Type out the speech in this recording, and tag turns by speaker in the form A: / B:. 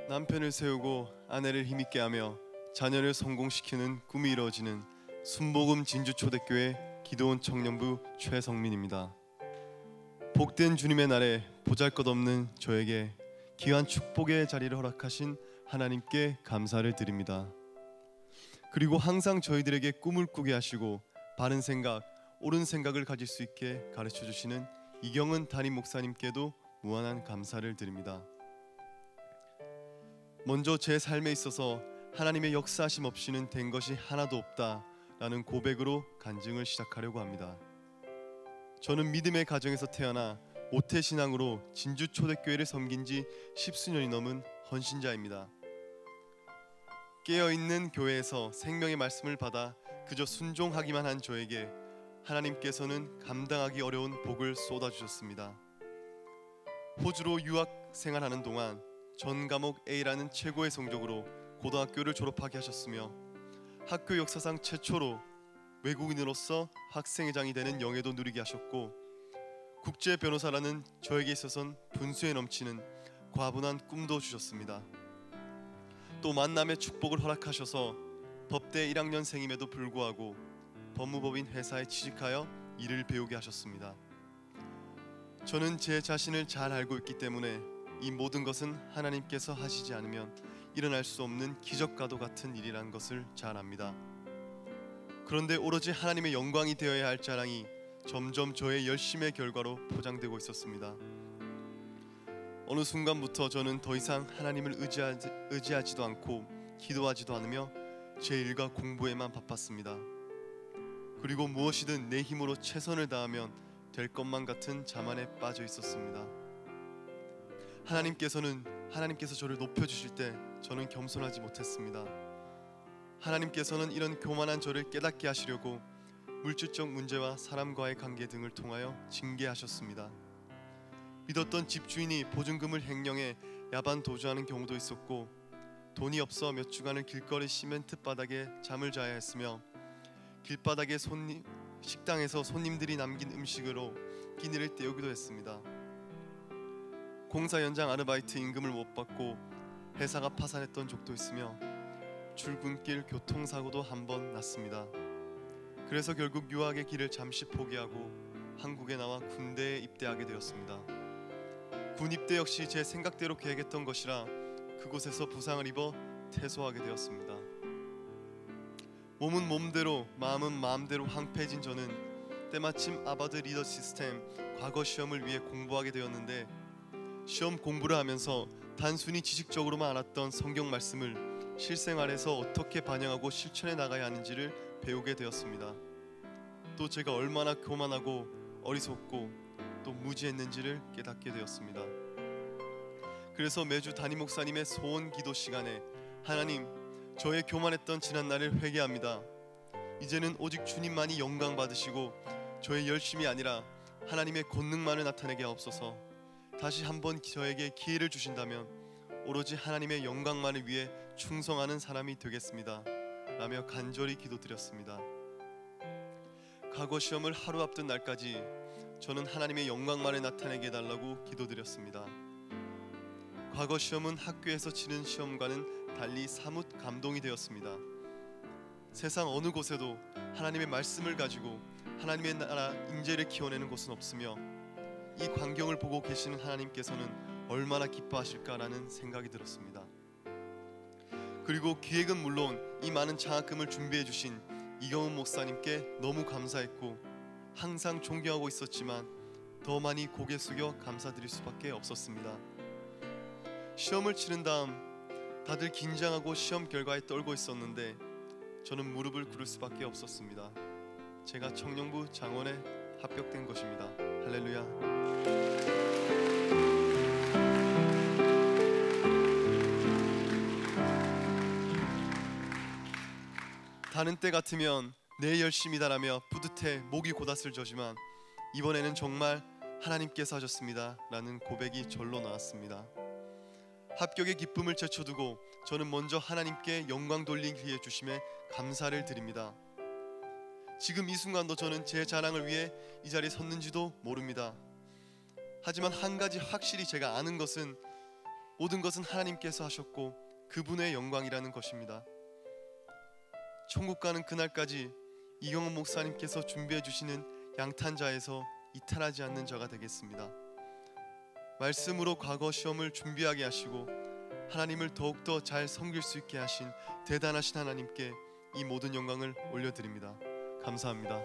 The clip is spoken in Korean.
A: 남편을 세우고 아내를 힘있게 하며 자녀를 성공시키는 꿈이 이루어지는 순복음 진주초대교회 기도원 청년부 최성민입니다. 복된 주님의 날에 보잘것없는 저에게 귀한 축복의 자리를 허락하신 하나님께 감사를 드립니다. 그리고 항상 저희들에게 꿈을 꾸게 하시고 바른 생각, 옳은 생각을 가질 수 있게 가르쳐 주시는 이경은 담임 목사님께도 무한한 감사를 드립니다. 먼저 제 삶에 있어서 하나님의 역사하심 없이는 된 것이 하나도 없다라는 고백으로 간증을 시작하려고 합니다. 저는 믿음의 가정에서 태어나 모태신앙으로 진주초대교회를 섬긴 지 10수년이 넘은 헌신자입니다. 깨어있는 교회에서 생명의 말씀을 받아 그저 순종하기만 한 저에게 하나님께서는 감당하기 어려운 복을 쏟아주셨습니다. 호주로 유학 생활하는 동안 전 과목 A라는 최고의 성적으로 고등학교를 졸업하게 하셨으며 학교 역사상 최초로 외국인으로서 학생회장이 되는 영예도 누리게 하셨고 국제 변호사라는 저에게 있어선 분수에 넘치는 과분한 꿈도 주셨습니다. 또 만남의 축복을 허락하셔서 법대 1학년생임에도 불구하고 법무법인 회사에 취직하여 일을 배우게 하셨습니다. 저는 제 자신을 잘 알고 있기 때문에 이 모든 것은 하나님께서 하시지 않으면 일어날 수 없는 기적과도 같은 일이라는 것을 잘 압니다. 그런데 오로지 하나님의 영광이 되어야 할 자랑이 점점 저의 열심의 결과로 포장되고 있었습니다. 어느 순간부터 저는 더 이상 하나님을 의지하지도 않고 기도하지도 않으며 제 일과 공부에만 바빴습니다. 그리고 무엇이든 내 힘으로 최선을 다하면 될 것만 같은 자만에 빠져 있었습니다. 하나님께서 저를 높여주실 때 저는 겸손하지 못했습니다. 하나님께서는 이런 교만한 저를 깨닫게 하시려고 물질적 문제와 사람과의 관계 등을 통하여 징계하셨습니다. 믿었던 집주인이 보증금을 횡령해 야반 도주하는 경우도 있었고 돈이 없어 몇 주간을 길거리 시멘트 바닥에 잠을 자야 했으며 길바닥에 식당에서 손님들이 남긴 음식으로 끼니를 때우기도 했습니다. 공사 현장 아르바이트 임금을 못 받고 회사가 파산했던 적도 있으며 출근길 교통사고도 한 번 났습니다. 그래서 결국 유학의 길을 잠시 포기하고 한국에 나와 군대에 입대하게 되었습니다. 군 입대 역시 제 생각대로 계획했던 것이라 그곳에서 부상을 입어 퇴소하게 되었습니다. 몸은 몸대로 마음은 마음대로 황폐해진 저는 때마침 아바드 리더 시스템 과거 시험을 위해 공부하게 되었는데 시험 공부를 하면서 단순히 지식적으로만 알았던 성경 말씀을 실생활에서 어떻게 반영하고 실천해 나가야 하는지를 배우게 되었습니다. 또 제가 얼마나 교만하고 어리석고 또 무지했는지를 깨닫게 되었습니다. 그래서 매주 담임 목사님의 소원 기도 시간에 하나님, 저의 교만했던 지난날을 회개합니다. 이제는 오직 주님만이 영광 받으시고 저의 열심이 아니라 하나님의 권능만을 나타내게 하옵소서. 다시 한번 저에게 기회를 주신다면 오로지 하나님의 영광만을 위해 충성하는 사람이 되겠습니다 라며 간절히 기도드렸습니다. 과거 시험을 하루 앞둔 날까지 저는 하나님의 영광만을 나타내게 해달라고 기도드렸습니다. 과거 시험은 학교에서 치는 시험과는 달리 사뭇 감동이 되었습니다. 세상 어느 곳에도 하나님의 말씀을 가지고 하나님의 나라 인재를 키워내는 곳은 없으며 이 광경을 보고 계시는 하나님께서는 얼마나 기뻐하실까라는 생각이 들었습니다. 그리고 기획은 물론 이 많은 장학금을 준비해 주신 이경은 목사님께 너무 감사했고 항상 존경하고 있었지만 더 많이 고개 숙여 감사드릴 수밖에 없었습니다. 시험을 치른 다음 다들 긴장하고 시험 결과에 떨고 있었는데 저는 무릎을 꿇을 수밖에 없었습니다. 제가 청년부 장원에 합격된 것입니다. 할렐루야. 다른 때 같으면 내 열심이다라며 뿌듯해 목이 곧았을 저지만 이번에는 정말 하나님께서 하셨습니다 라는 고백이 절로 나왔습니다. 합격의 기쁨을 제쳐두고 저는 먼저 하나님께 영광 돌리기 위해 주심에 감사를 드립니다. 지금 이 순간도 저는 제 자랑을 위해 이 자리에 섰는지도 모릅니다. 하지만 한 가지 확실히 제가 아는 것은 모든 것은 하나님께서 하셨고 그분의 영광이라는 것입니다. 천국 가는 그날까지 이경원 목사님께서 준비해 주시는 양탄자에서 이탈하지 않는 자가 되겠습니다. 말씀으로 과거 시험을 준비하게 하시고 하나님을 더욱더 잘 섬길 수 있게 하신 대단하신 하나님께 이 모든 영광을 올려드립니다. 감사합니다.